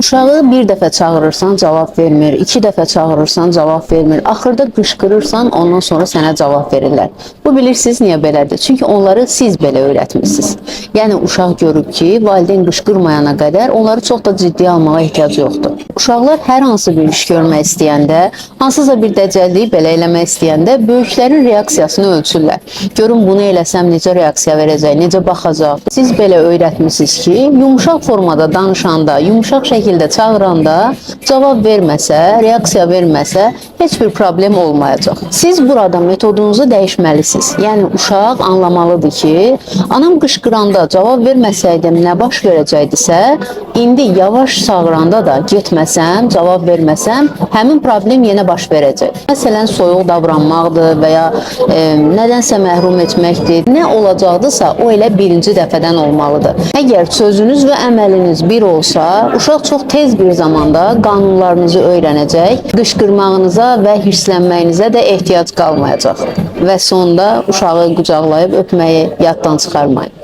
Uşağı bir dəfə çağırırsan, cavab vermir, iki dəfə çağırırsan, cavab vermir. Axırda qışqırırsan, ondan sonra sənə cavab verirlər. Bu bilirsiniz niyə belədir? Çünki onları siz belə öyrətmisiniz. Yəni uşaq görüb ki, valideyn qışqırmayana qədər onları çox da ciddiyə almağa ehtiyac yoxdur. Uşaqlar hər hansı bir iş görmək istəyəndə, hansısa bir dəcəlliyi belə eləmək istəyəndə böyüklərin reaksiyasını ölçürlər. Görün bunu eləsəm necə reaksiya verəcək, necə baxacaq. Siz belə öyrətmisiniz ki, yumuşaq formada danışanda, yumuşaq şəkildə çağıranda cavab verməsə, reaksiya verməsə heç bir problem olmayacaq. Siz burada metodunuzu dəyişməlisiniz. Yəni uşaq anlamalıdır ki, anam qışqıranda cavab verməsəydim nə baş verəcəkdisə, indi yavaş çağıranda da getməsəm, cavab verməsəm, həmin problem yenə baş verəcək. Məsələn, soyuq davranmaqdır və ya nədənsə məhrum etməkdir. Nə olacaqdısa, o elə birinci dəfədən olmalıdır. Əgər sözünüz və əməliniz bir olsa, uşaq çox tez bir zamanda qanunlarınızı öyrənəcək, qışqırmağınıza və hirslənməyinizə də ehtiyac qalmayacaq. Və sonda uşağı qucaqlayıb öpməyi yaddan çıxarmayın.